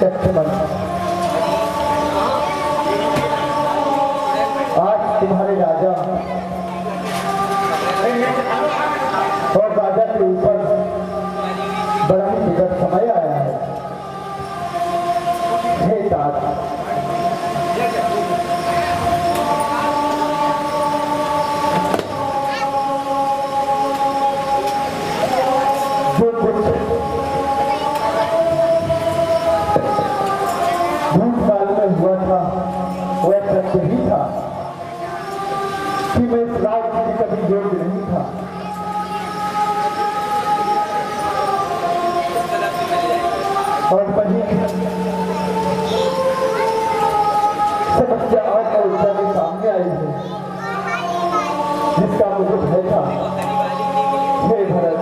लक्ष्मण, आज तुम्हारे राजा और राजा के ऊपर बड़ा ही विकट समय आया है। हे तात, जो कुछ भूतकाल में हुआ था वह सत्य ही था कि मैं इस राज्य की कभी योग्य नहीं था। और वही समस्या और ऊर्जा में सामने आई है जिसका मुझे भय था। हे भरत,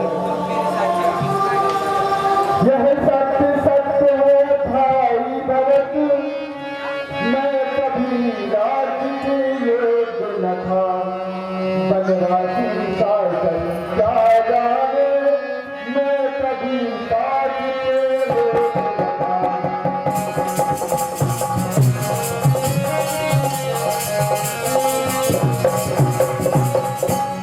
यह सत्य सत्य है भाई भरत, मैं कभी राज्य के योग्य न था। बनराजी शासन क्या जाने, मैं कभी राज्य के योग्य न था।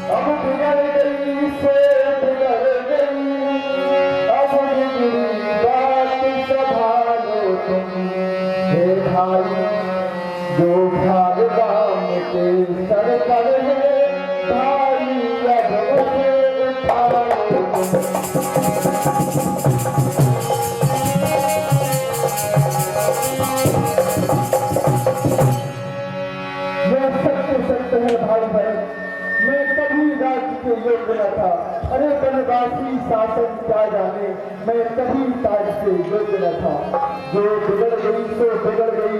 अब बिगड़ गई से बिगड़ गई, अब बिगड़ी बात संभालो तुम। हे भाई, जो भाग राम के सर पर है, भाई अब उसे उठाओ तुम। यह सत्य सत्य है भाई भरत, मैं कभी राज्य के योग्य न था। अरे बनवासी शासन क्या जाने, मैं कभी ताज के योग्य न था। जो बिगड़ गई सो बिगड़ गई,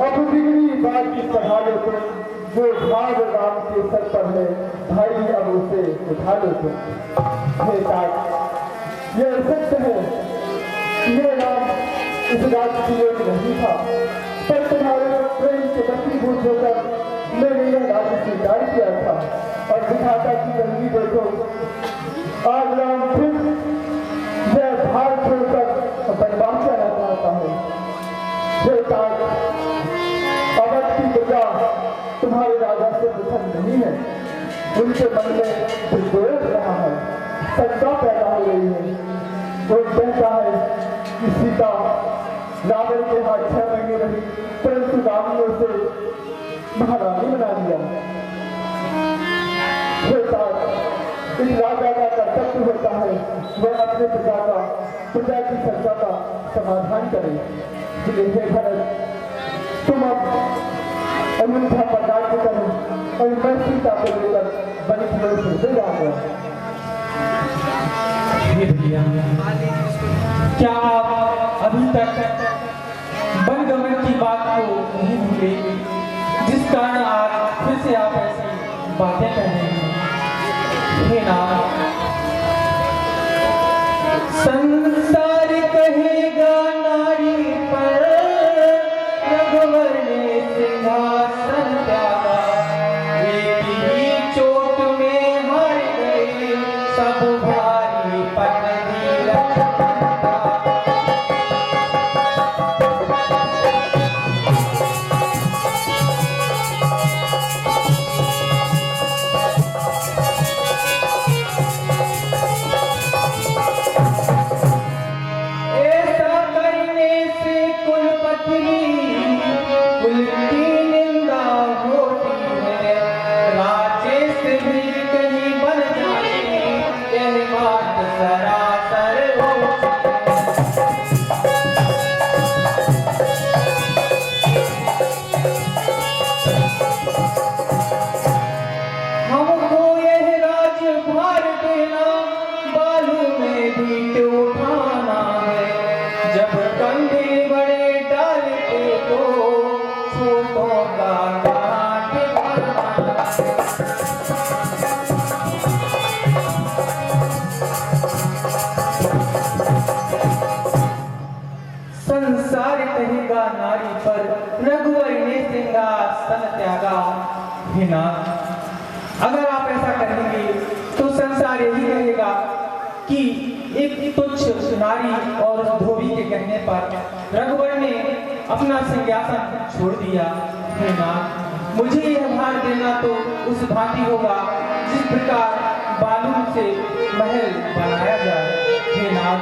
अब बिगड़ी बात की संभालो तुम। जो भाग राम के सर पर है, भाई अब उसे उठा लो तुम। हे ताज, यह सत्य है, ये राम इस राज्य के योग्य नहीं था, पर तुम्हारे प्रेम के वशीभूत होकर मैंने यह राज्य स्वीकार किया था। और विधाता की गंगी देखो, आज राम फिर यह भाग छोड़कर बनवास जाना चाहता है। हे ताज, अवध की प्रजा तुम्हारे राजा से प्रसन्न नहीं है। उनके मन में विद्वेष रहा है, शंका पैदा हो रही है। वो कहता है कि सीता रावण के हाथ 6 महीने रही, परंतु राम ने उसे महारानी बना दिया। हे ताज, इस राजा का कर्तव्य होता है वह अपने प्रजा की शंका का समाधान करे। इसलिए हे भरत, तुम अब अयोध्या पर राज्य करो और मैं सीता को लेकर वन की ओर फिर से जाऊंगा। क्या आप अभी तक वनगमन की बात को नहीं भूले, जिस कारण आज फिर से आप ऐसी बातें कर रहे हैं? हे नाथ, संसार कहेगा नारी पर, रघुवर ने सिंहासन त्यागा। एक ही चोट में हार गए सब भारी पटरी लक्ष्मण का। संसार कहेगा नारी पर, रघुवर ने सिंहासन त्यागा। हे नाथ, अगर आप ऐसा करेंगे तो संसार यही कहेगा कि एक तुच्छ नारी और उस धोबी के कहने पर रघुवर ने अपना सिंहासन छोड़ दिया। हे नाथ, मुझे यह भार देना तो उस भांति होगा जिस प्रकार बालू से महल बनाया जाए। हे नाथ,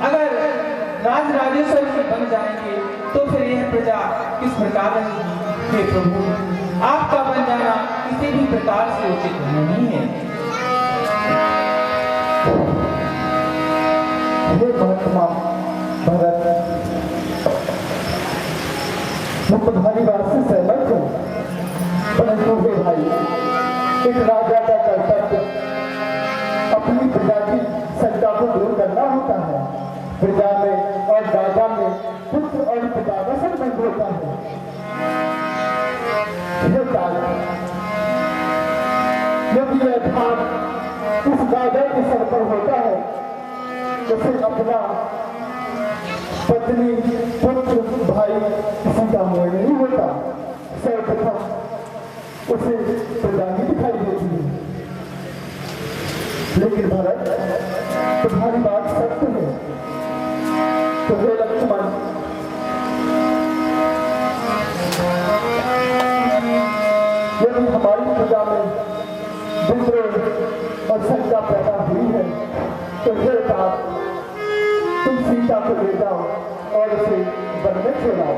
अगर राज राजेश्वर से बन जाएंगे तो फिर यह प्रजा किस प्रकार रहेगी। हे प्रभु, आपका बन जाना किसी भी प्रकार से उचित नहीं है। हे महात्मा भरत, मैं तुम्हारी बात से सहमत हूँ, परंतु हे भाई, एक राजा का कर्तव्य अपनी प्रजा की शंका को दूर करना होता है। प्रजा में और राजा में पुत्र और पिता का संबंध होता है। हे ताज, यदि यह भार उस राजा के सर पर होता है तो फिर अपना पत्नी, पुत्र, भाई किसी का मोह नहीं होता। सर्वप्रथम उसे प्रजा ही दिखाई देती है। लेकिन भरत, तुम्हारी बात सत्य है। तो हे लक्ष्मण, यदि हमारी प्रजा में विद्रोह और शंका पैदा हुई है तो हे तात, तुम सीता को ले जाओ और उसे वन में छोड़ाओ।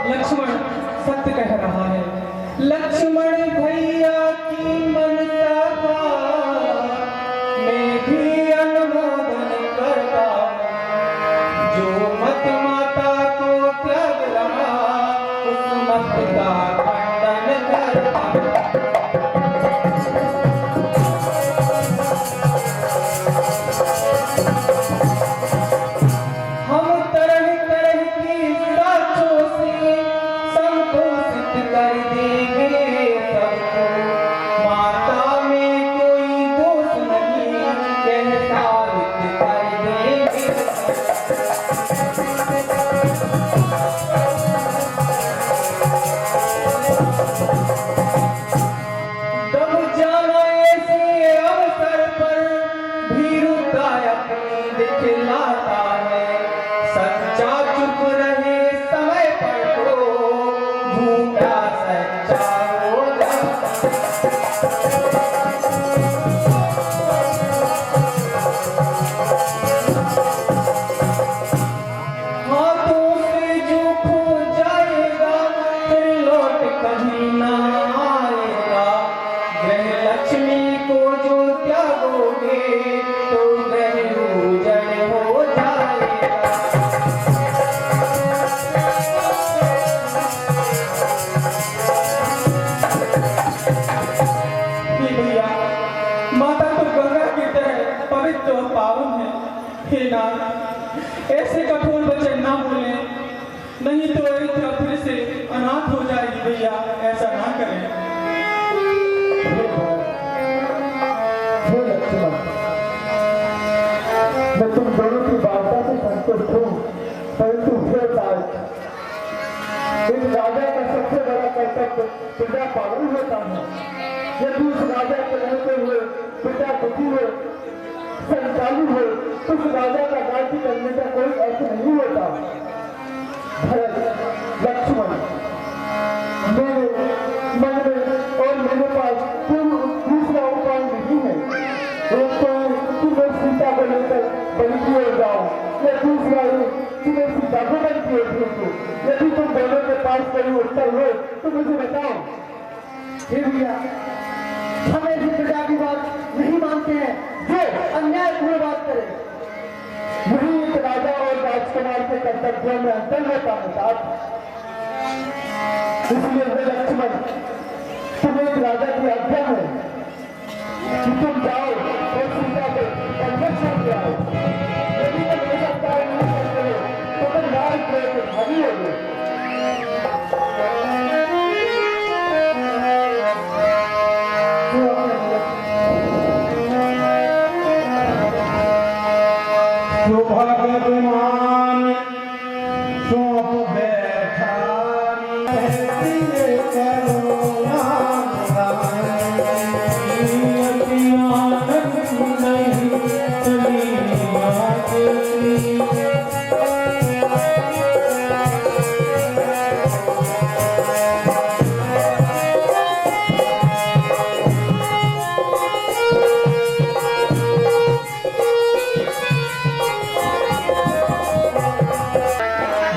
लक्ष्मण सत्य कह रहा है। लक्ष्मण भैया की मनसा का मैं भी अनुमोदन करता हूं। जो मत माता को त्याग रहा उस मत का खंडन करता हूं। हम तरह तरह की अयोध्या फिर से अनाथ हो जाएगी भैया, ऐसा ना करें। हे लक्ष्मण, मैं तुम दोनों की वार्ता से संतुष्ट हूँ, परंतु हे ताज, एक राजा का सबसे बड़ा कर्तव्य प्रजा पालन होता है। यदि उस राजा के रहते हुए प्रजा दुखी हो, संचालित हो, उस राजा का राज्य करने का कोई अर्थ नहीं होता। भरत, लक्ष्मण, मेरे मन में और मेरे पास कोई दूसरा उपाय नहीं है। एक तो कि मैं सीता को लेकर बलि की ओर जाऊं, या दूसरा है कि मैं सीता को बलि की ओर भेजूं। यदि तुम दोनों के पास कोई उत्तर हो तो मुझे बताओ। हे भैया, हम ऐसी प्रजा की बात नहीं मानते हैं जो अन्यायपूर्ण बात करे। यही एक राजा और राजकुमार के कर्तव्यों में अंतर होता है साथ। इसलिए हे लक्ष्मण, तुम एक राजा की आज्ञा है कि तुम जाओ और सीता को संरक्षण ले आओ। यदि तुम ऐसा कार्य नहीं करते हो तो तुम राज के भागी होगे। भगवान सौंप बैठानी करुणा नहीं चली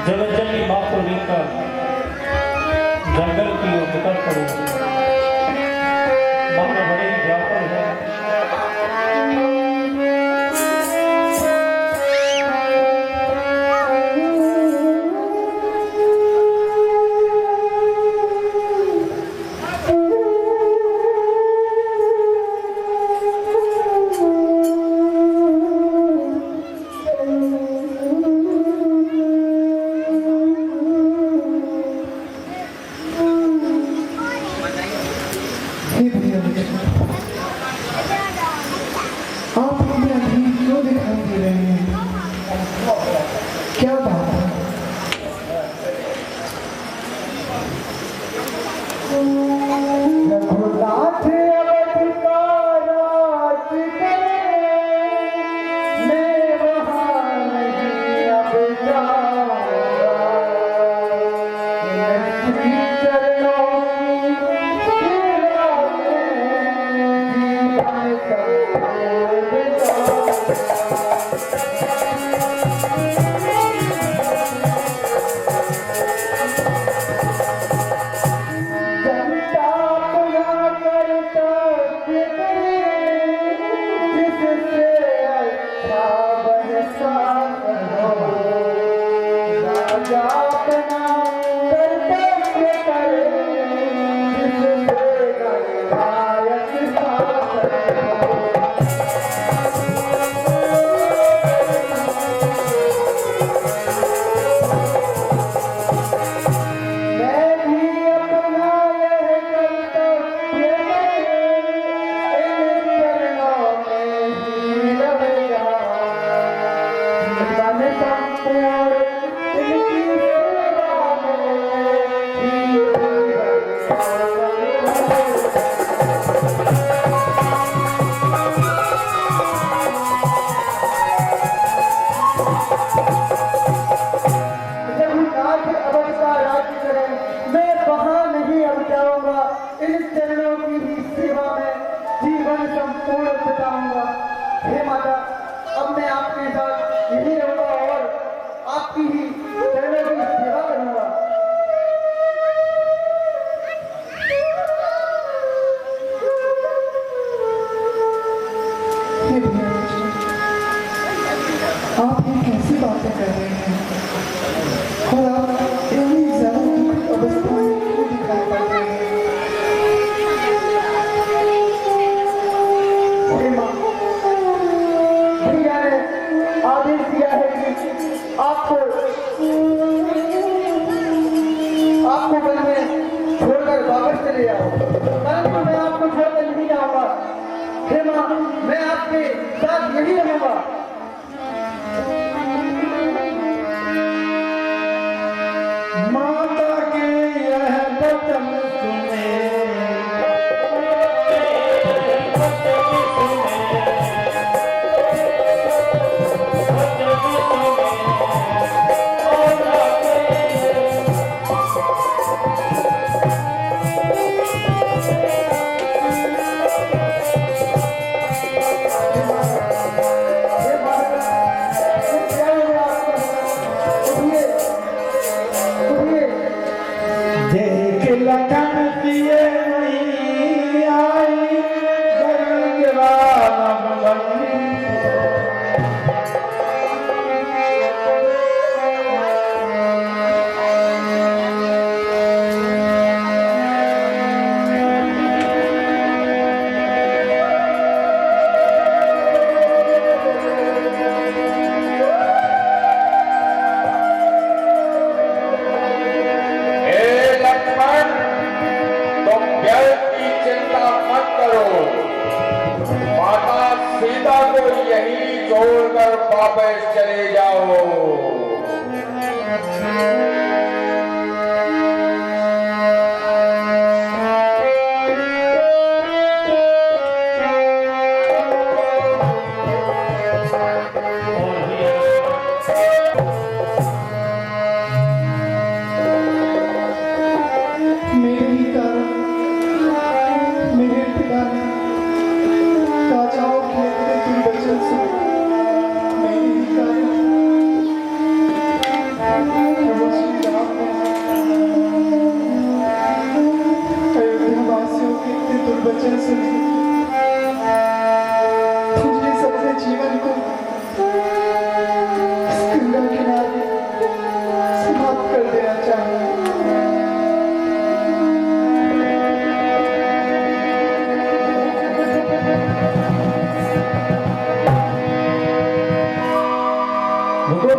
जगज्जननी माँ को लेकर जंगल की ओर निकल पड़े। मन में बड़े ही व्याकुल है। आप इतने अधीर क्यों दिखाई दे रहे हैं? क्या बात है? रघुनाथ अवधि का राज करे, मैं वहाँ नहीं अब जाऊँगा। श्री चरणों की सेवा में जीवन संपूर्ण जनता पूरा कर्तव्य करे, जिससे अच्छा बनता हो। राजा अपना कर्तव्य करे, जिससे गणनायक शासन हो। मैं भी अपना यह कर्तव्य इन चरणों में ही रह जाऊं। जीवन संपूर्ण इनकी सेवा में ही रघुनाथ अवध का राज्य करे, मैं वहाँ नहीं अब जाऊंगा। इन चरणों की ही सेवा में जीवन संपूर्ण बिताऊंगा। हे माता, अब मैं आपके साथ यही रहूंगा और आपकी ही चरणों की सेवा करूंगा। हे भैया, आप ये कैसी बातें कर रहे हैं? और आप इतनी ज्यादा दुखी अवस्था में क्यों दिखाई पड़ रहे हैं? हे माँ, भैया ने आदेश दिया है कि आपको छोड़कर वापस चले जाओ, परंतु मैं आपको छोड़कर नहीं जाऊंगा। हे माँ, मैं आपके साथ यही रहूंगा। माता के यह वचन सुने, हे माता, क्या हुआ आपको? उठिए, उठिए। देख लखन पिए नहीं आई, गगन गिरा नभ तुम व्यर्थ की चिंता मत करो। माता सीता को यहीं छोड़कर वापस चले जाओ। मेरे ही कारण मेरे पिता ने राजाओं के अपने दुर्वचन सुने। मेरे ही कारण प्रभु श्री राम ने अयोध्यावासियों के अपने दुर्वचन सुने। मुझे अपने जीवन को इस गंगा किनारे समाप्त कर देना चाहिए।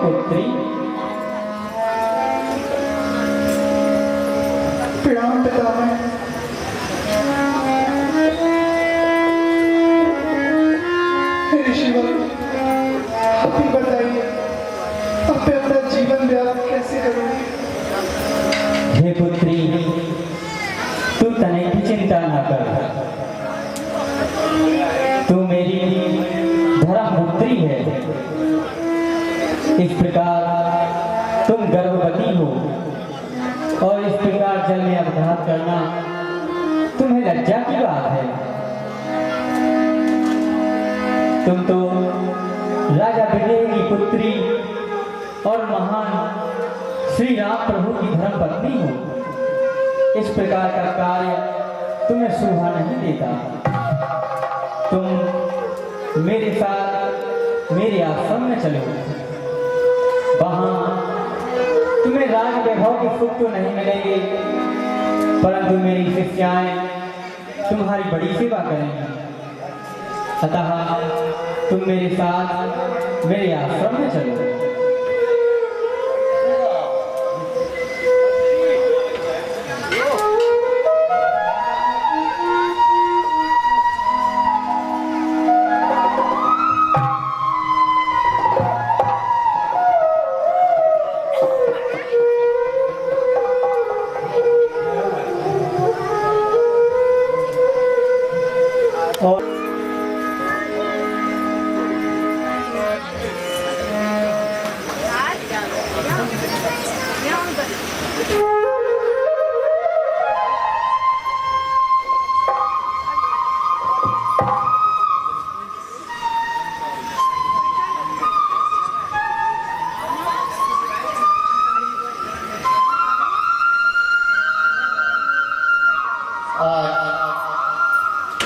पुत्री, प्रणाम पितामह। ऋषिवर, आप ही बताइए, अब मैं अपना जीवन व्याप्त कैसे करूं? हे पुत्री, तू तनिक भी चिंता न कर। तू मेरी धर्मपुत्री है। इस प्रकार तुम गर्भवती हो और इस प्रकार जल में अपघात करना तुम्हें लज्जा की बात है। तुम तो राजा विदेह की पुत्री और महान श्री राम प्रभु की धर्म पत्नी हो। इस प्रकार का कार्य तुम्हें शोभा नहीं देता। तुम मेरे साथ मेरे आश्रम में चलो। वहां तुम्हें राज वैभव के सुख तो नहीं मिलेंगे, परंतु मेरी शिष्याएं तुम्हारी बड़ी सेवा करेंगी। अतः तुम मेरे साथ मेरे आश्रम में चलो।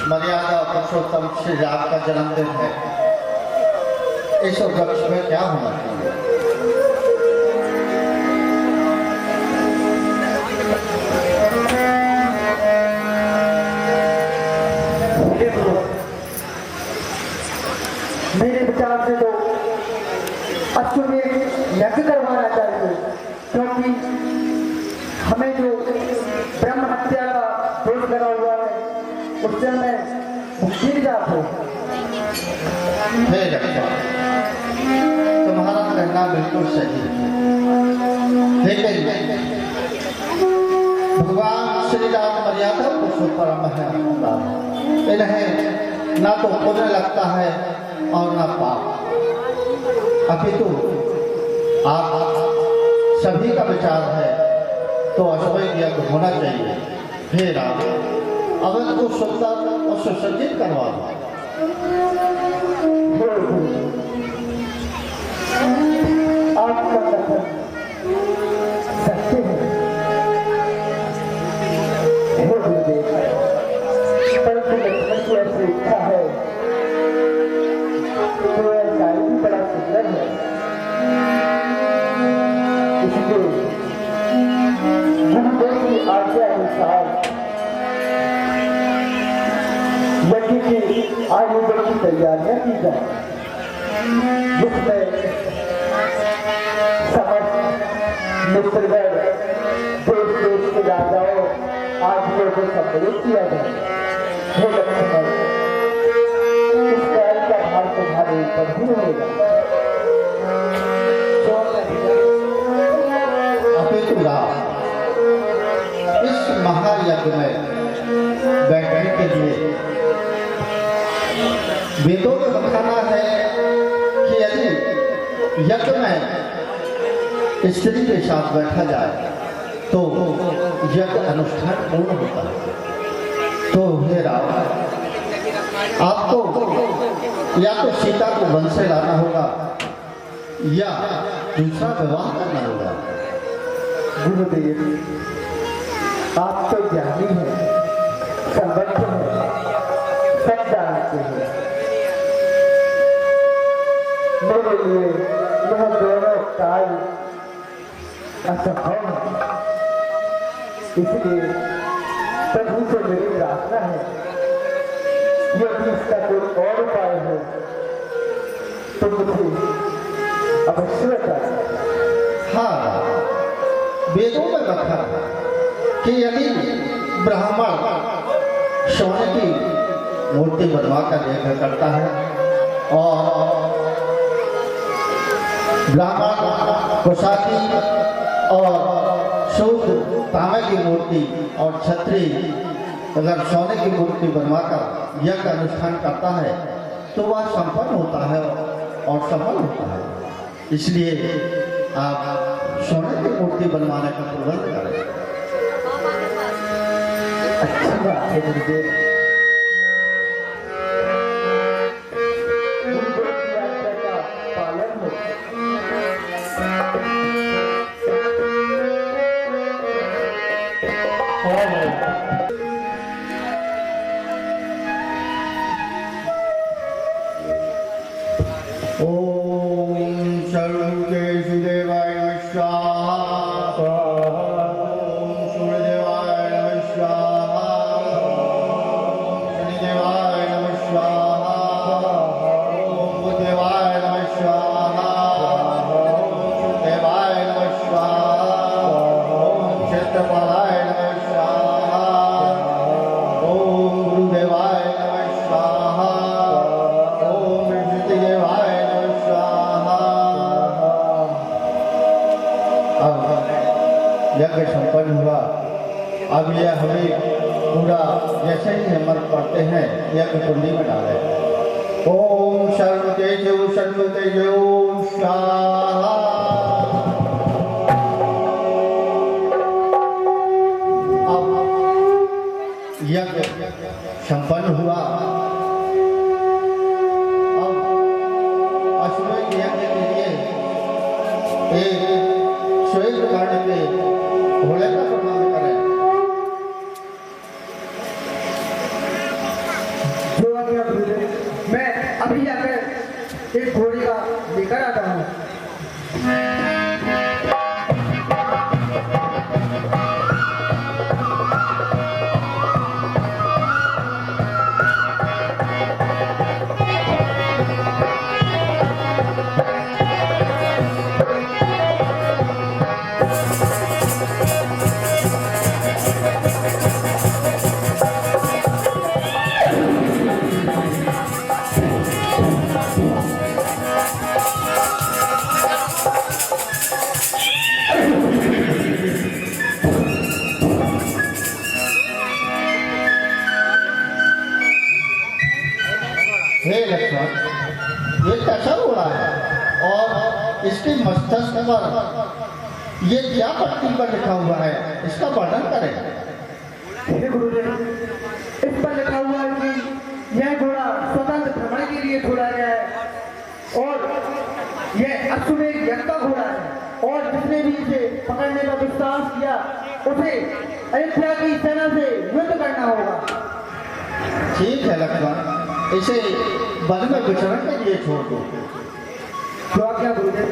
मर्यादा पुरुषोत्तम श्री राम का जन्मदिन है। इस वृक्ष में क्या होना चाहिए? मेरे विचार से तो अश्वमेध यज्ञ करवाना चाहिए, क्योंकि हमें जो ब्रह्म हत्या का गिर जाते। हे लक्ष्मण, तुम्हारा कहना बिल्कुल सही है, लेकिन भगवान श्री राम मर्यादा पुरुषोत्तम है। इन्हें ना तो पुण्य लगता है और ना पाप, अपितु आप सभी का विचार है तो अश्वमेध यज्ञ होना चाहिए। हे राम, अवध को सुंदर और सुसज्जित करवा दो। आपका कथन सत्य है, हे गुरुदेव, परंतु लक्ष्मण की ऐसी इच्छा है तो यह कार्य भी बड़ा सुंदर है। इसलिए गुरुदेव की आज्ञा अनुसार यज्ञ की आयोजन की तैयारियां की जाए, जिसमें समस्त मित्रगण, देश देश के राजाओं आदियों को सम्मिलित किया जाए। हे लक्ष्मण, इस कार्य का भार तुम्हारे ऊपर ही रहेगा। अपितु राम, इस महायज्ञ में बैठने के लिए वेदों में बताना है कि यदि यज्ञ में स्त्री के साथ बैठा जाए तो यज्ञ अनुष्ठान पूर्ण होता है। तो हे राम, आपको या तो सीता को वन से लाना होगा या दूसरा विवाह करना होगा। गुरुदेव, आप तो ज्ञानी हैं, समर्थ हैं, सब जानते हैं। मेरे लिए यह दोनों कार्य असंभव है, इसलिए प्रभु से मेरी प्रार्थना है, यदि इसका कोई और उपाय हो तो मुझे अवश्य बताएं। हाँ, वेदों में लिखा है कि यदि ब्राह्मण सोने की मूर्ति बनवा कर यज्ञ करता है और ब्राह्मण कुशाती और शूद्र तांबे की मूर्ति और क्षत्रिय अगर सोने की मूर्ति बनवाकर यज्ञ अनुष्ठान करता है तो वह संपन्न होता है और सफल होता है। इसलिए आप सोने की मूर्ति बनवाने का प्रबंध करें। अच्छी बात है गुरुदेव। गुरुदेव की आज्ञा का पालन हो। ओम सर्वदेवाय नमः स्वाहा। ओम सूर्यदेवाय नमः स्वाहा। शनिदेवाय नमः स्वाहा। ओम बुधदेवाय नमः स्वाहा। ओम शुक्रदेवाय नमः स्वाहा। ओम क्षेत्रपालाय नमः स्वाहा। ओम गुरुदेवाय नमः स्वाहा। ओम विष्णुदेवाय नमः स्वाहा। अब यज्ञ संपन्न हुआ। अब यह हमें पूरा जैसे ही हम पढ़ते हैं यज्ञ कुंडी में डाले। ओम सर्वतेजो स्वाहा। अब यज्ञ संपन्न हुआ। अब अश्वमेध यज्ञ के लिए एक श्वेत वर्ण के घोड़े का प्रबंध करें। जो आज्ञा गुरुदेव, मैं अभी जाकर एक घोड़ी का लेकर आता हूँ। मस्तक पर ये क्या पट्टी पर लिखा हुआ है, इसका वर्णन करें। हे गुरुदेव, इस पर लिखा हुआ है कि यह घोड़ा स्वतंत्र भ्रमण के लिए छोड़ा गया है और यह अश्वमेध यज्ञ का घोड़ा है और जिसने भी इसे पकड़ने का विश्वास किया उसे अयोध्या की सेना से युद्ध करना होगा। ठीक है लक्ष्मण, इसे वन में विचरण के लिए छोड़ दो। तो आप क्या गुरुदेव?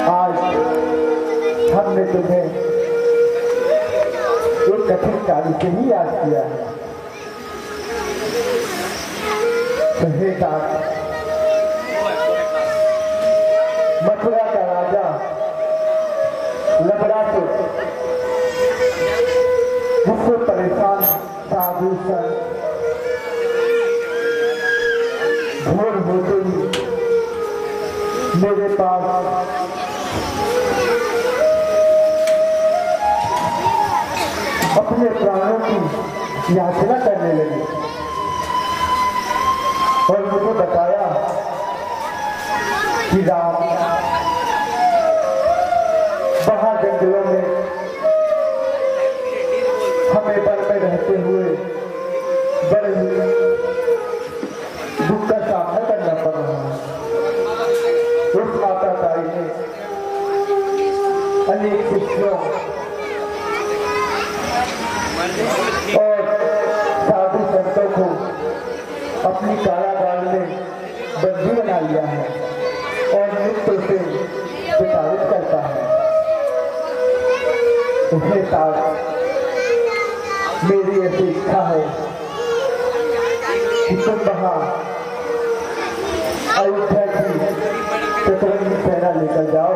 आज हमने तुम्हें एक कठिन कार्य से ही याद किया है। मथुरा का राजा लबरासुर मुझसे परेशान साधु संत भोर होते ही मेरे पास अपने प्राणों की याचना करने लगे और मुझे बताया कि राम बाहर जंगलों में हमें वन में रहते हुए बड़े दुख का सामना करना पड़ रहा है। उस माता ताई ने अनेक शिष्यों और साधु संतों को अपनी कारागार में बंदी बना लिया है और मृत्यु से प्रताड़ित करता है। उसके साथ मेरी ऐसी इच्छा है कि तुम वहां अयोध्या की चतुरंगी सेना लेकर जाओ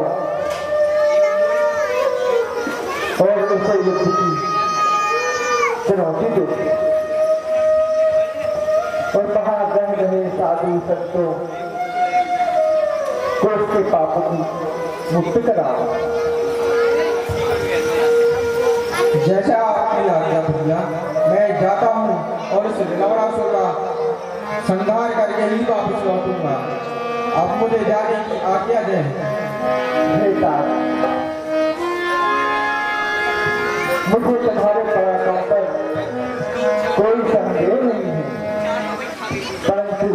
और उसे युद्ध की चुनौती दो और वहां रह रहे साधु संतों को उसके पापों की मुक्त कराओ। जैसा आपने आज्ञा भैया, मैं जाता हूँ और इस लवणासुर का संहार करके ही वापस लौटूंगा। अब मुझे जाने की आज्ञा दें। बेटा, मुझे तुम्हारे पराक्रम पर कोई संदेह नहीं है, परंतु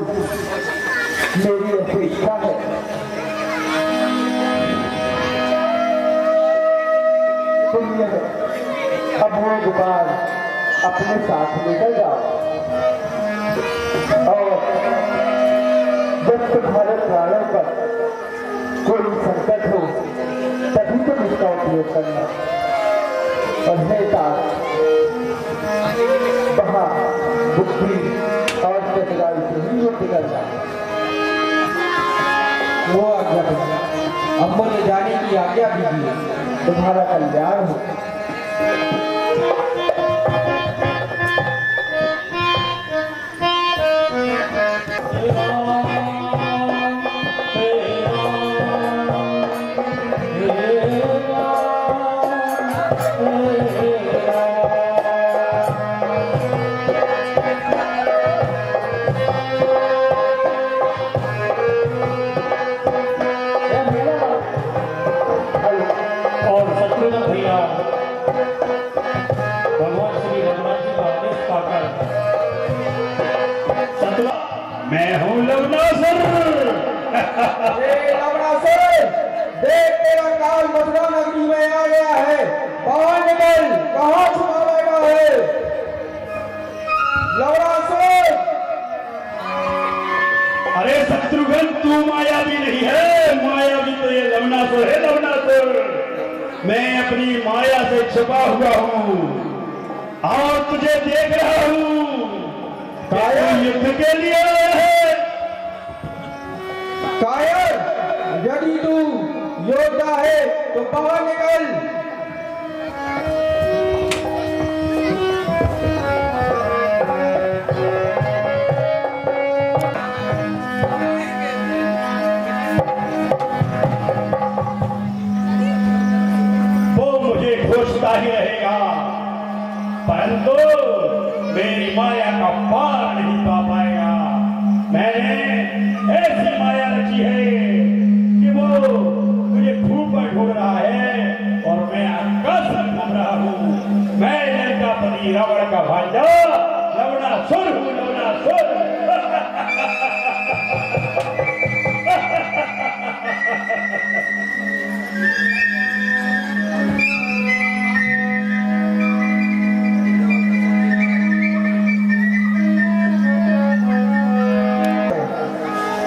मेरी ऐसी इच्छा है तुम यह अभोग गोपाल अपने साथ लेकर जाओ और जब तुम्हारे प्राणों पर कोई संकट हो तभी तुम इसका उपयोग करना और वहां बुद्धि और चतुराई से ही युद्ध करना। वो आज्ञा भैया, अब मुझे जाने की आज्ञा दीजिए। तुम्हारा कल्याण हो। मैं हूँ लवणासुर। देख तेरा काल मथुरा नगरी में आ गया है। कहाँ निकल, कहाँ छुपा बैठा है? लवणासुर! अरे शत्रुघ्न, तू मायावी नहीं है, मायावी तो ये लवणासुर है, लवणासुर। मैं अपनी माया से छुपा हुआ हूँ और तुझे देख रहा हूँ। कायर युद्ध के लिए आया है। कायर, यदि तू योद्धा है तो बाहर निकल। वो मुझे घोषता ही रहेगा, परंतु मेरी माया का पार नहीं पा पाएगा। मैंने ऐसी माया रची है कि वो मुझे खूब पर ढूंढ रहा है और मैं आकाश में घूम रहा हूँ। मैं लंकापति रावण का भांजा लवणासुर हूँ, लवणासुर।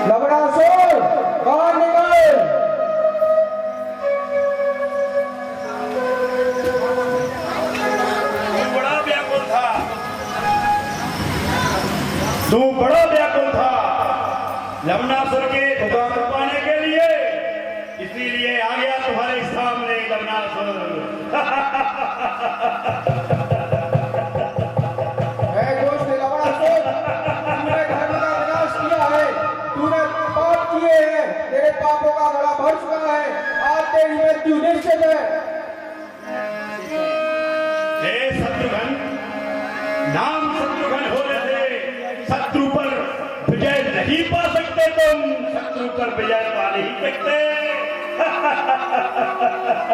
लवणासुर, बाहर निकल। तू बड़ा व्याकुल था लवणासुर के ठिकाने पाने के लिए, इसीलिए आ गया तुम्हारे सामने लवणासुर। दोस्त लवणासुर, तूने धर्म का विनाश किया है, तूने पाप किए हैं, तेरे पापों का घड़ा भर चुका है, आज तेरी मृत्यु निश्चित है। हे शत्रुघ्न, नाम शत्रुघ्न होने से शत्रु पर विजय नहीं पा सकते तुम, शत्रु पर विजय पा नहीं सकते।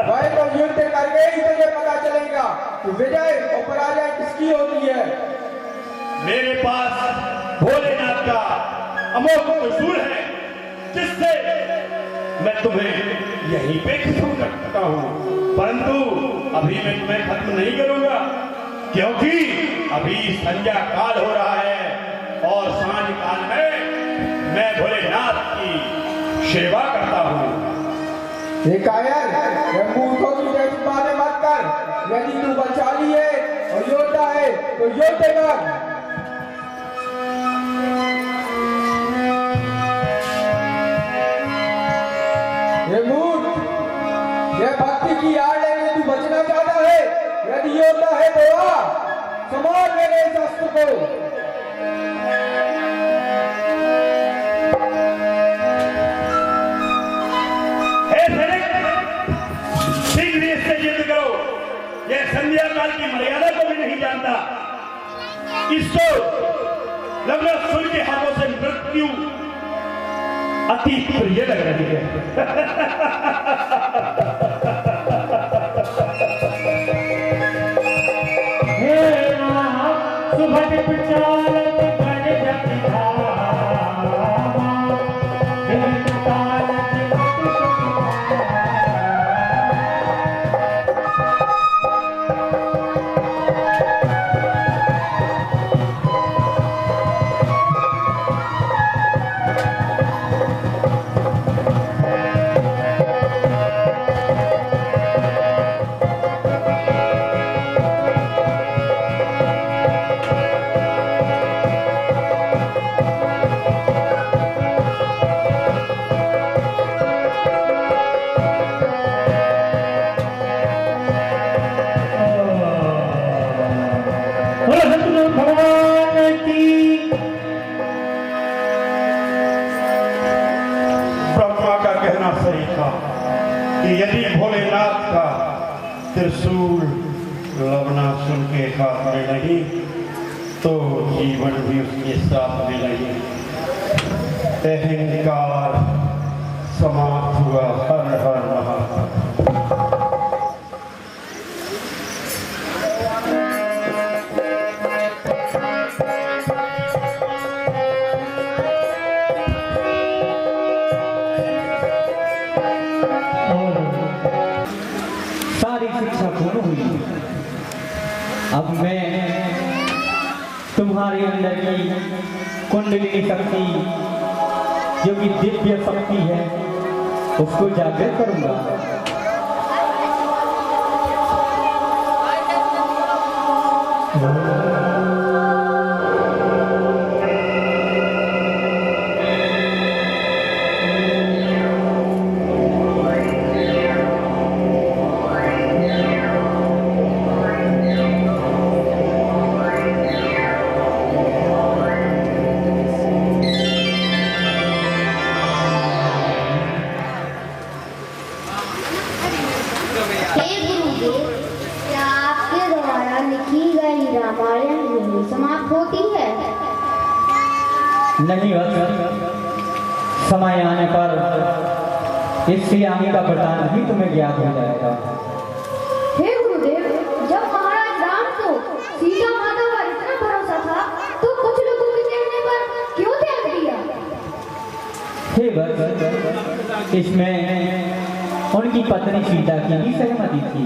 भाई तो युद्ध करके ही तुझे पता चलेगा कि विजय और पराजय किसकी होती है। मेरे पास भोलेनाथ का अमोघ त्रिशूल है, जिससे मैं तुम्हें यहीं पे खत्म कर सकता हूँ, परंतु अभी मैं तुम्हें खत्म नहीं करूंगा, क्योंकि अभी संध्या काल हो रहा है और सांझ काल में मैं भोलेनाथ की सेवा करता हूँ। ये कायर, ये मूर्खों की जैसी बातें मत कर। यदि तू बलशाली है और योद्धा है तो युद्ध कर। ये मूर्ख, ये भक्ति की आड़ लेके तू बचना चाहता है। यदि योद्धा है तो आ, संभाल मेरे इस अस्त्र को। शीघ्र इससे युद्ध करो, यह संध्या काल की मर्यादा को भी नहीं जानता। इसको लवणासुर के हाथों से मृत्यु अति प्रिय लग रही है। हे नाम सुभग प्रचारक गण जप धामा, हे कालक भगवान की। ब्रह्मा का कहना सही था कि यदि भोलेनाथ का त्रिशूल लवणासुर के हाथ में नहीं तो जीवन भी उसके साथ में नहीं। अहंकार समाप्त हुआ। हर हर महादेव। सारी शिक्षा पूर्ण हुई। अब मैं तुम्हारे तुम्हारे अंदर की कुंडलिनी शक्ति जो कि दिव्य शक्ति है उसको जागृत करूंगा। हे गुरुदेव, क्या आपके द्वारा लिखी गई रामायण यहीं समाप्त होती है? नहीं वत्स, समय आने पर इस श्यामी का वरदान भी तुम्हें ज्ञात हो जाएगा। हे गुरुदेव, जब महाराज राम को सीता माता पर इतना भरोसा था तो कुछ लोगों के कहने पर क्यों त्याग दिया? हे वत्स, इसमें उनकी पत्नी सीता की भी सहमति थी।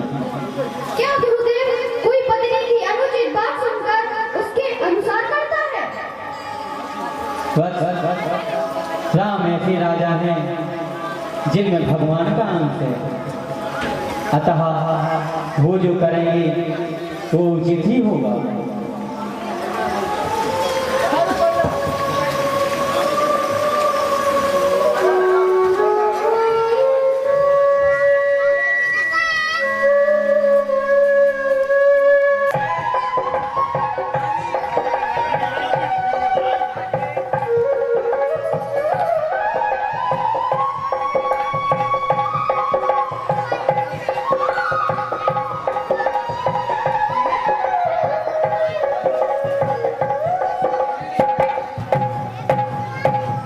क्या गुरुदेव कोई पत्नी की अनुचित बात सुनकर उसके अनुसार करता है? वत्स, राम ऐसे राजा हैं जिनमें भगवान का अंश है, अतः वो जो करेंगे वो उचित ही होगा।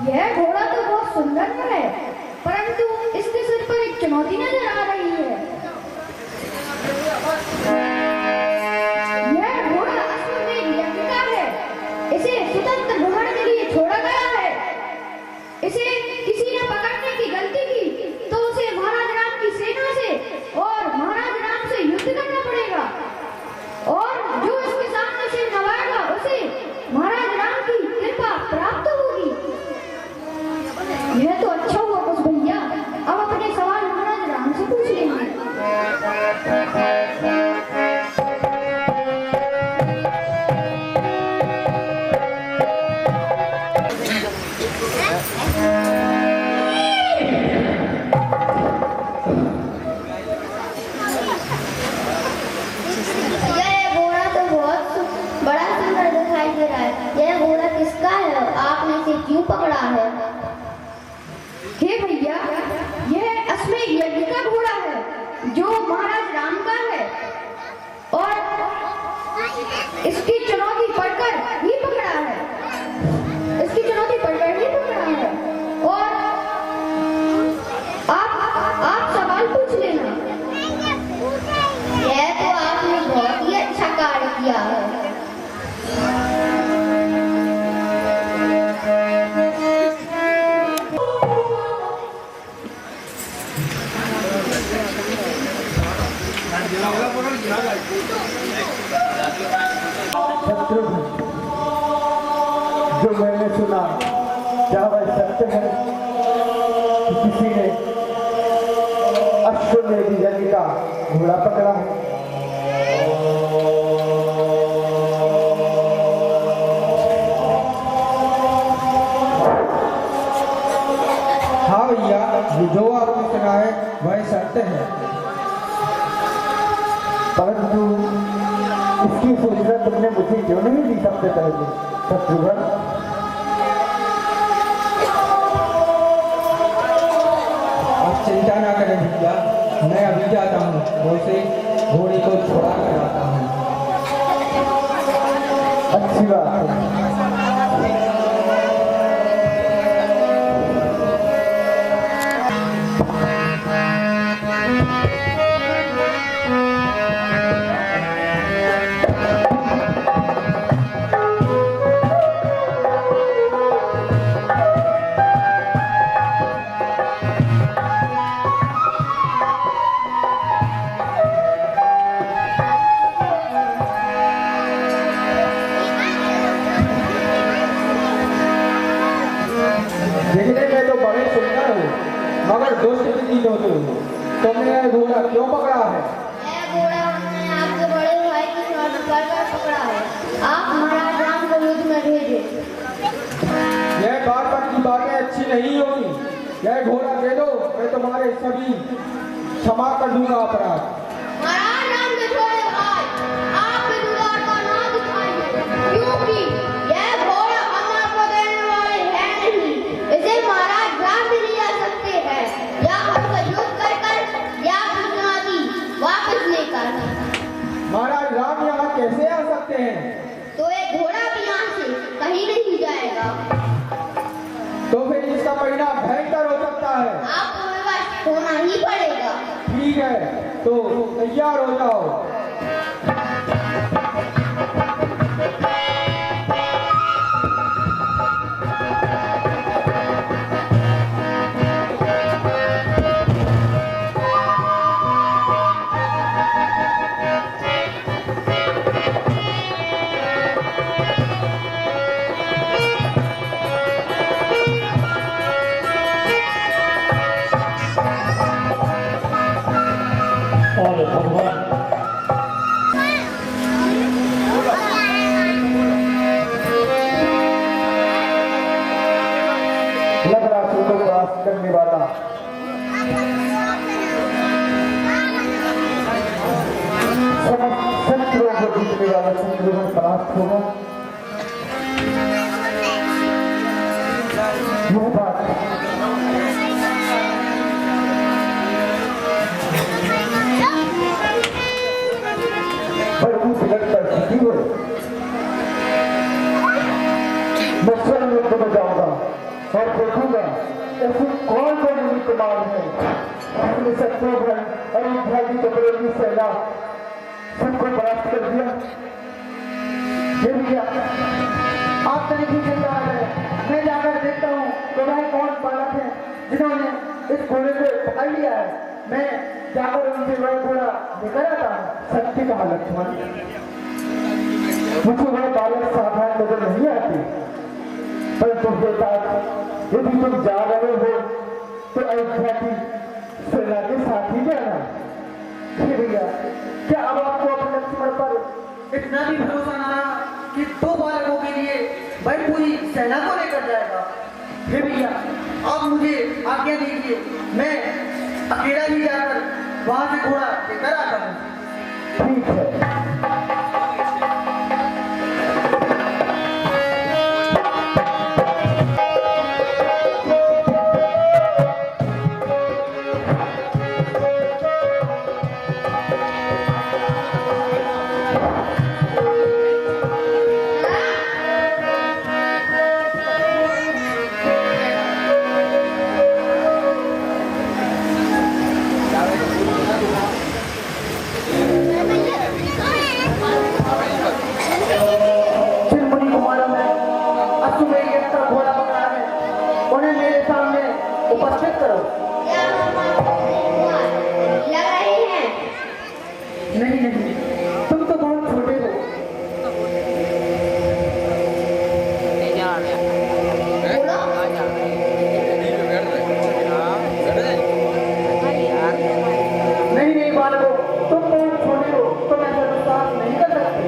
यह घोड़ा तो बहुत सुंदर है, परंतु इसके सिर पर एक चुनौती नजर आ रही है। यह घोड़ा असल में एक यज्ञ का है। इसे स्वतंत्र भ्रमण के लिए छोड़ा गया है। इसे किसी ने पकड़ने की गलती की तो उसे महाराज राम की सेना से और महाराज राम से युद्ध करना पड़ेगा, और जो इसके सामने से नवाएगा उसे महाराज राम की कृपा प्राप्त होगी। यह तो अच्छा हुआ बस भैया, अब अपने सवाल महाराज राम से पूछ लेंगे। यह घोड़ा तो बहुत बड़ा सुंदर दिखाई दे रहा है। यह घोड़ा किसका है? आपने इसे क्यों पकड़ा है? हे भैया, यह अश्वमेध यज्ञ का घोड़ा है जो महाराज राम का है, और इसकी चुनौती पढ़कर ही पकड़ा है। इसकी चुनौती पढ़कर ही पकड़ा है, और आप सवाल पूछ लेना। यह तो आपने बहुत ही अच्छा कार्य किया है। शत्रुघ्न, जो मैंने सुना क्या वह सत्य है कि किसी ने अश्वमेध यज्ञ का घोड़ा पकड़ा है? हाँ भैया, जो आपने सुना है वह सत्य है। परंतु इसकी सूचना तुमने मुझे क्यों नहीं दी सबसे पहले शत्रुघ्न? आप चिंता ना करें भैया, मैं अभी जाता हूँ, उसे घोड़े को छोड़ा कर आता हूँ। अच्छी बात है। दिखने में तो बड़े सुंदर हो, मगर दोस्त प्रतीत होते हो। तुमने यह घोड़ा क्यों पकड़ा है? यह घोड़ा हमने आपके बड़े भाई की शर्त पर पकड़ा है। आप महाराज राम को युद्ध में भेजे। यह बार बार की बातें अच्छी नहीं होगी। यह घोड़ा दे दो, मैं तुम्हारे सभी क्षमा कर दूंगा अपराध। महाराज राम के छोटे भाई, आप इस उदार का ना दिखाइए, क्योंकि यह घोड़ा हम आपको देने वाले हैं नहीं। इसे महाराज राम भी ले जा सकते हैं, या हमसे युद्ध कर या कृष्णाजी वापस लेकर। महाराज राम यहाँ कैसे आ सकते हैं? तो एक घोड़ा भी यहाँ से कहीं नहीं जाएगा। तो फिर इसका परिणाम भयंकर हो सकता है। आपको विवश होना ही पड़ेगा। ठीक है, तो तैयार हो जाओ। और भगवान लग रहा शत्रुओं को नाश करने वाला समस्त शत्रुओं को जीतने वाला शत्रु में परास्त होगा। यह बात बड़ी विकट परिस्थिति है। मैं स्वयं युद्ध में जाऊंगा और देखूंगा ऐसे कौन कौन मुनि कुमार हैं जिसने शत्रुघ्न अयोध्या की कपड़ों सेना सबको परास्त कर दिया। ये भैया आप तरीके से चिंता है, मैं जाकर देखता हूँ तो वह कौन बालक है जिन्होंने इस घोड़े को पकड़ लिया है। मैं जाकर उनसे वह घोड़ा लेकर आता हूँ। सत्य कहा लक्ष्मण, मुझे वह बालक साधारण नजर नहीं आती, परंतु यदि तुम जा रहे हो तो अयोध्या की सेना के साथ ही जाना। हे भैया, क्या अब आपको अपने लक्ष्मण पर इतना भी भरोसा ना रहा कि 2 बालकों के लिए वह पूरी सेना को लेकर जाएगा। हे भैया, आप मुझे आज्ञा दीजिए, मैं अकेला ही जाकर वहां से घोड़ा लेकर आता हूँ। ठीक है। उपस्थित करो। लग रहे हैं। नहीं नहीं, तुम तो बहुत छोटे हो। नहीं नहीं बालकों, तुम बहुत छोटे हो, तुम ऐसा दुस्साहस नहीं कर सकते।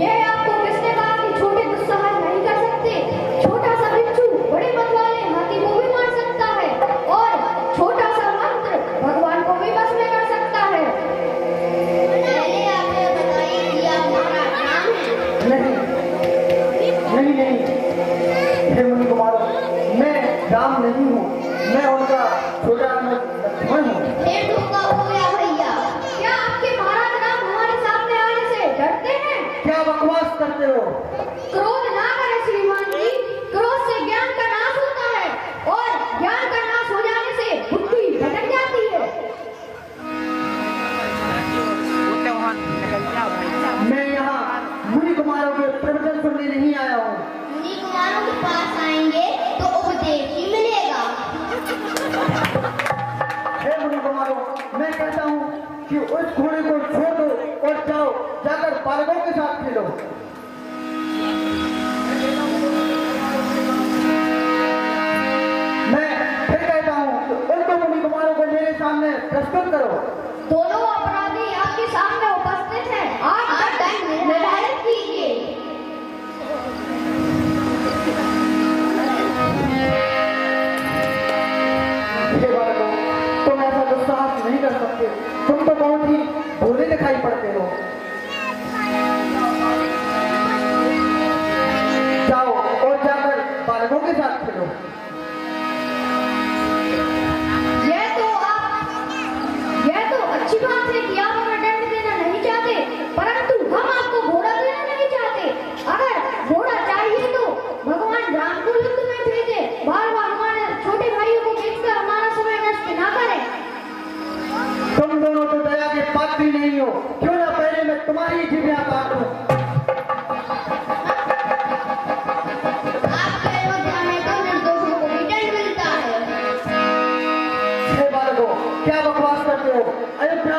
ये आपको किसने कहा कि छोटे दुस्साहस नहीं कर सकते? छोटा सा बिच्छू बड़े बल वाले हाथी को भी मार सकता है, और छोटा सा मंत्र भगवान को भी बस में कर सकता है। पहले आपने बताया कि आप महाराज राम हैं। नहीं नहीं नहीं, हे मुनि कुमार, मैं राम नहीं हूँ, मैं उनका छोटा लक्ष्मण हूँ। फिर धोखा हो गया भैया। क्या आपके महाराज राम हमारे सामने आने से डरते हैं? क्या बकवास करते हो? क्रोध ना करें श्रीमान जी, क्रोध से ज्ञान का नाश होता है, और ज्ञान का नाश हो जाने से बुद्धि भटक जाती है। मैं यहाँ मुनि कुमारों के प्रवचन सुनने नहीं आया हूँ। मुनि कुमारों के पास आएंगे तो उपदेश ही मिलेगा। हे मुनि कुमारों, मैं कहता हूँ कि उस घोड़े को छोड़ दो और जाओ, जाकर बालकों के साथ खेलो।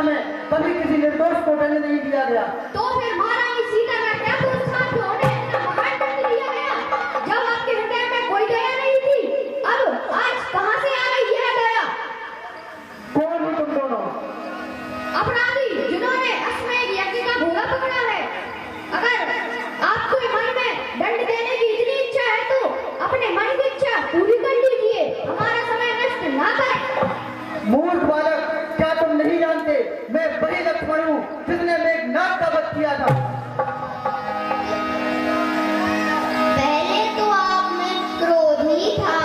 में कभी किसी निर्दोष को दंड नहीं दिया गया। तो फिर महारानी सीता का क्या पुरस्कार जो उन्हें इतना महान दंड दिया गया? जब आपके हृदय में कोई दया नहीं थी, अब आज कहां से आ गई यह दया? कौन हो तुम दोनों? अपराधी जिन्होंने अश्वमेध यज्ञ का घोड़ा पकड़ा है। अगर आपको मन में दंड देने की इतनी इच्छा है तो अपने मन की इच्छा पूरी कर लीजिए, हमारा समय नष्ट ना करें। मूर्ख बालक, क्या तुम नहीं जानते मैं वही लक्ष्मण हूँ जिसने मेघनाद का वध किया था। पहले तो आप में क्रोध ही था,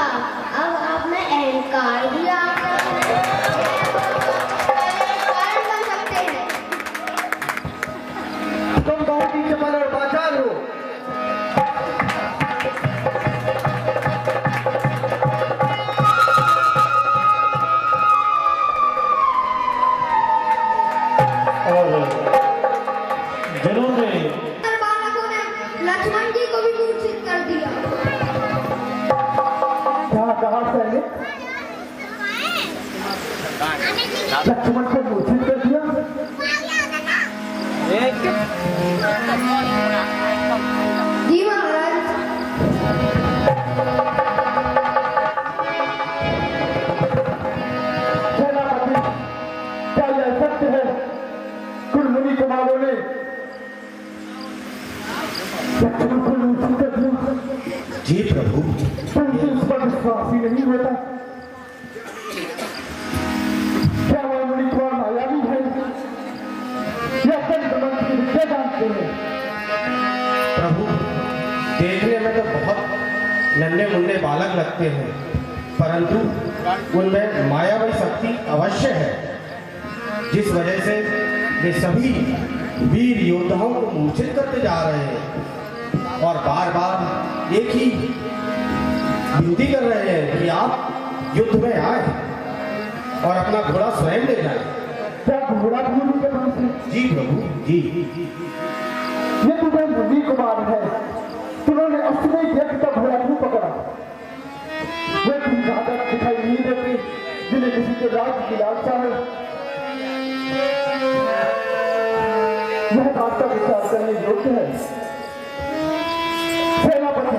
अब आप में अहंकार भी आ गया है। कारण बन सकते हैं। तुम बहुत ही चपल और बाचाल हो। और जिन्होंने बालकों ने लक्ष्मण जी को भी मूर्छित कर दिया। क्या कहा सैनिक? लक्ष्मण को मूर्छित कर दिया? जी महाराज। सेनापति, क्या यह सत्य है? कुल मुनि कुमारों ने लक्ष्मण को मूर्छित कर दिया? जी प्रभु। परंतु इस पर विश्वास ही नहीं होता। क्या वह मुनि कुमार मायावी है या दंड मंत्र की विद्या जानते हैं? प्रभु, देखने में तो बहुत नन्हे मुन्ने बालक लगते हैं, परंतु उनमें मायावी शक्ति अवश्य है, जिस वजह से वे सभी वीर योद्धाओं को मूर्छित करते जा रहे हैं और बार बार एक ही विनती कर रहे हैं कि आप युद्ध में आए और अपना घोड़ा स्वयं ले जाए। क्या घोड़ा भी उनके पास है? जी प्रभु जी। ये तुम्हें मुनि कुमार है, तुमने अश्वमेध यज्ञ का घोड़ा क्यों पकड़ा? वे तुम आदत दिखाई नहीं देते जिन्हें किसी के राज्य की लालसा है। यह बात का विचार करने योग्य है। सेनापति,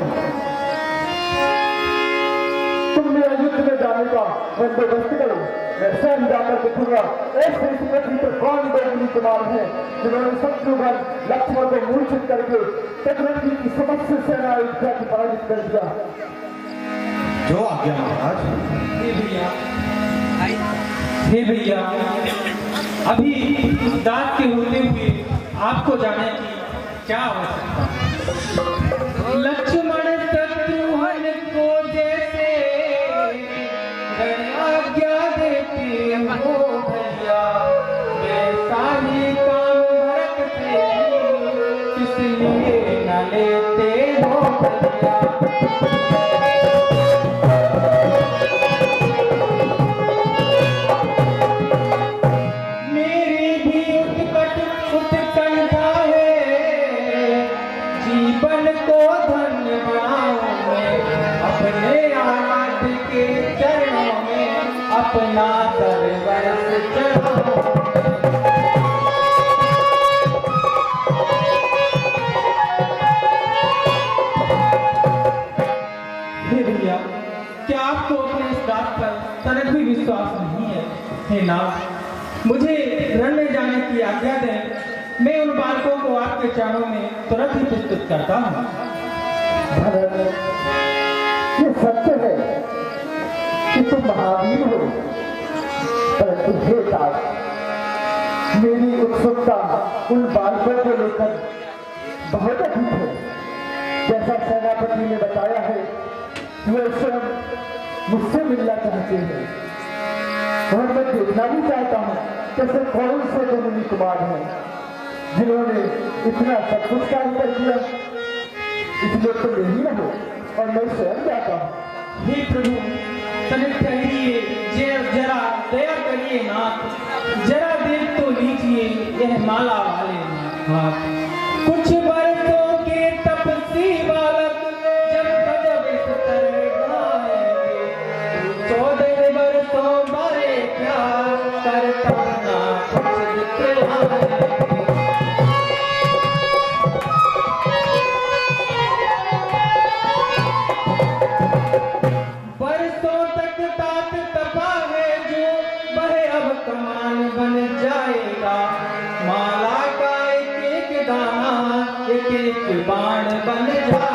तुम मेरा युद्ध में जाने का बंदोबस्त करो, मैं स्वयं जाकर देखूंगा ऐसे इस पृथ्वी पर कौन दो मुनि कुमार हैं जिन्होंने शत्रुघ्न लक्ष्मण को मूर्छित करके चक्रवर्ती की समस्त सेना अयोध्या की पराजित कर दिया। जो आज्ञा महाराज। हे भैया, अभी इस दांत के होते हुए आपको जाने की क्या आवश्यकता? लक्ष्मण शत्रुघ्न को जैसे रण आज्ञा देते हो भैया, वैसा ही काम भरत से इसलिए न लेते हो भैया। मेरी भी उत्कंठा है, जीवन को धन्य बनाऊं मैं, अपने आराध्य के चरणों में अपना सर्वस्व चढ़ाऊं। हे भैया, क्या आपको अपने इस बात पर तनिक भी विश्वास नहीं है? हे नाथ, मुझे रण में जाने की आज्ञा दें, मैं उन बालकों को आपके चरणों में तुरंत ही प्रस्तुत करता हूँ। भरत, ये सत्य है कि तुम महावीर हो, परंतु हे तात, मेरी उत्सुकता उन बालकों को लेकर बहुत अधिक है। जैसा सेनापति ने बताया है, वे स्वयं मुझसे मिलना चाहते हैं और मैं देखना भी चाहता हूँ कैसे कौन से दो मुनि कुमार हैं जिन्होंने इतना सब कुछ काम कर दिया। इसलिए तुम यही रहो और मैं स्वयं जाता हूँ। हे प्रभु, तनिक ठहरिए, जरा दया करिए नाथ, जरा देख तो लीजिए यह माला वाले हाथ। कुछ बरसों के तपसी बालक जब गजब स्तर गाएंगे, 14 बरसों बारे क्या करता ना कुछ एक तात तपा है जो वह अब कमान बन जाएगा। माला का एक एक दाना एक एक बाण बन जाएगा।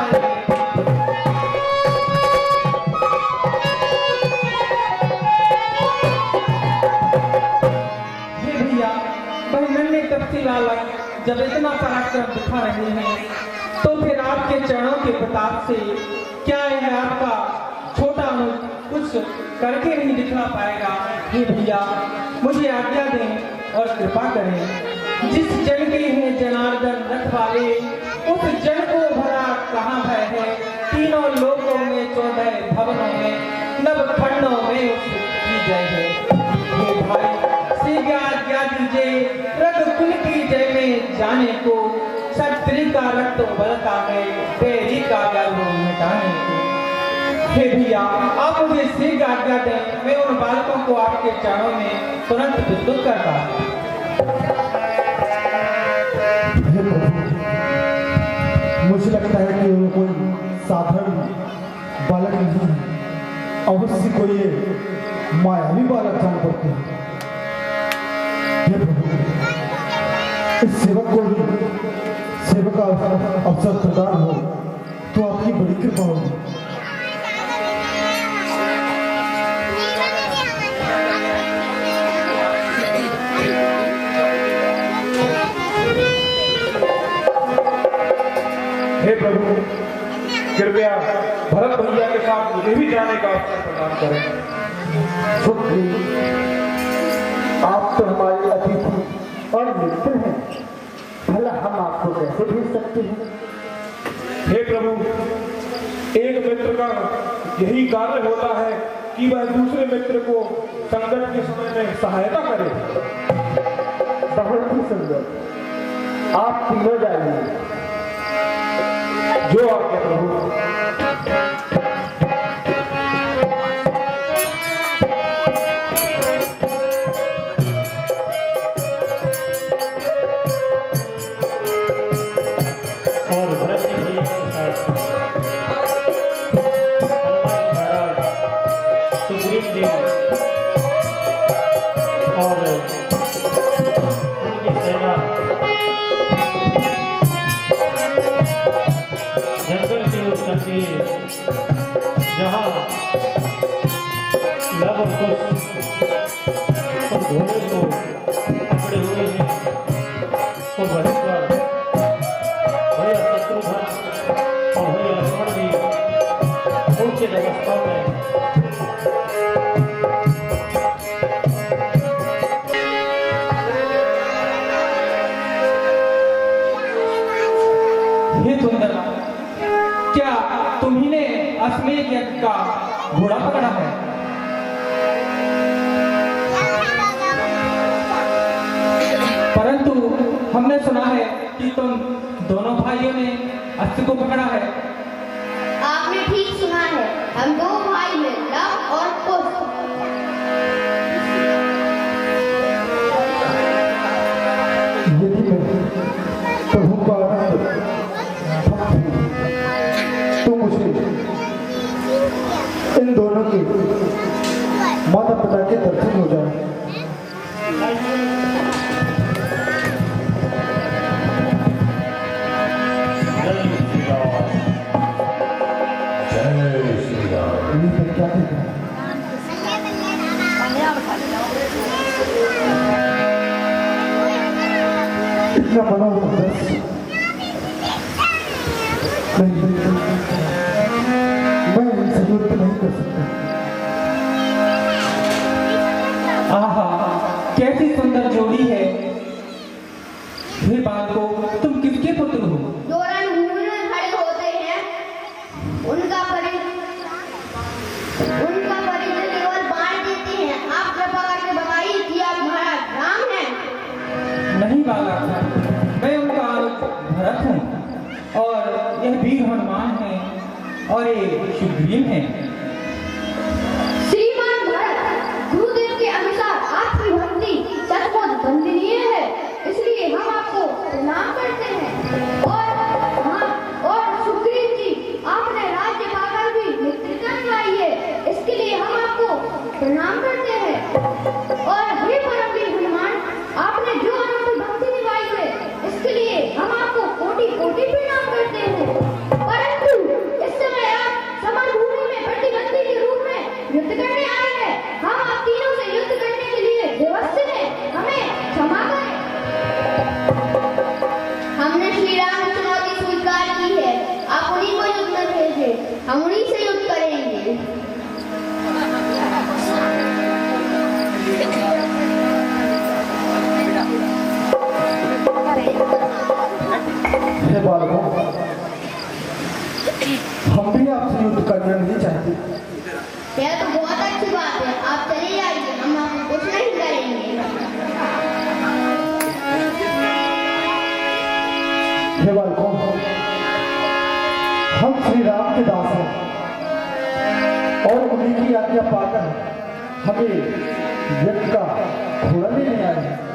लाला जब इतना पराक्रम दिखा रहे हैं तो फिर आपके चरणों के प्रताप से क्या है आपका छोटा मुख कुछ करके नहीं दिखला पाएगा। हे भैया मुझे आज्ञा दें और कृपा करें। जिस जन के हैं जनार्दन रथ वाले उस जन को भरा कहाँ भय है। तीनों लोकों में 14 भवनों में नव खंडों में उसकी जय है। हे भाई शीघ्र आज्ञा दीजिए रघुकुल की जय में जाने को। क्षत्रिय का रक्त उबलता है तेरी का गर्व मिटाने को। हे भैया आप मुझे शीघ्र आज्ञा दें, मैं उन बालकों को आपके चरणों में तुरंत प्रस्तुत करता हूँ। मुझे लगता है कि वो कोई साधारण बालक नहीं है, अवश्य कोई मायावी बालक जान पड़ते हैं। इस सेवक को भी सेवक का अवसर प्रदान हो तो आपकी बड़ी कृपा होगी। हे प्रभु कृपया भरत भैया के साथ मुझे भी जाने का अवसर प्रदान करें। शुक्रिया, आप तो हमारे अतिथि और मित्र हैं, भला हम आपको कैसे भेज सकते हैं। हे प्रभु एक मित्र का यही कार्य होता है कि वह दूसरे मित्र को संकट के समय में सहायता करे। बहुत ही सुंदर, आप तीनों जाइए। जो आज्ञा प्रभु। जहाँ लव और कुश और घोड़े को पकड़े हुए हैं और वहीं पर भैया शत्रुघ्न और भैया लक्ष्मण भी ऊंचे अवस्था में हे सुंदर क्या तुम्ही ने अश्वमेध यज्ञ का घोड़ा पकड़ा है? परंतु हमने सुना है कि तुम दोनों भाइयों ने अश्व को पकड़ा है। आपने ठीक सुना है, हम दो भाई हैं, लव और कुश। यदि मैं प्रभु का तो मुझे इन दोनों के माता पिता के दर्शन हो जाए। क्या इतना मनोहर दृश्य मैं इनसे युद्ध नहीं कर सकता। आहा कैसी सुंदर जोड़ी है। हे बालको तुम किसके पुत्र हो? जो रणभूमि में खड़े होते हैं उनका परिचय केवल बांट देते हैं। आप कृपा करके बताइए कि आप महाराज राम हैं? नहीं बालक, मैं उनका भरत हूँ और यह वीर हनुमान है और ये सुग्रीव है। श्रीमान भरत, गुरुदेव के अनुसार आपकी भक्ति सचमुच वंदनीय है, इसलिए हम आपको प्रणाम करते हैं। और सुग्रीव जी, आपने राज्य पाकर भी मित्रता निभाई है, इसके लिए हम आपको प्रणाम करते हैं। और हे परमवीर हनुमान, आपने जो अनोखी भक्ति निभाई है इसके लिए हम आपको कोटि कोटि प्रणाम करते हैं। परंतु इस समय आप समरभूमि में प्रतिबंधी के रूप में युद्ध करने आए हैं। हम आप तीनों से युद्ध करने के लिए व्यवस्थित हैं, हमें क्षमा करें। हमने श्री राम की चुनौती स्वीकार की है, आप उन्हीं को युद्ध में भेजिए, हम उन्हीं से युद्ध करेंगे। हे बालकों, हम भी आपसे युद्ध करना नहीं चाहते। यह तो बहुत अच्छी बात है, आप चले जाइए, हम आपको कुछ नहीं करेंगे। हे बालकों, हम श्री राम के दास हैं और उन्हीं की आज्ञा पाकर हमें यज्ञ का घोड़ा लेने आए हैं।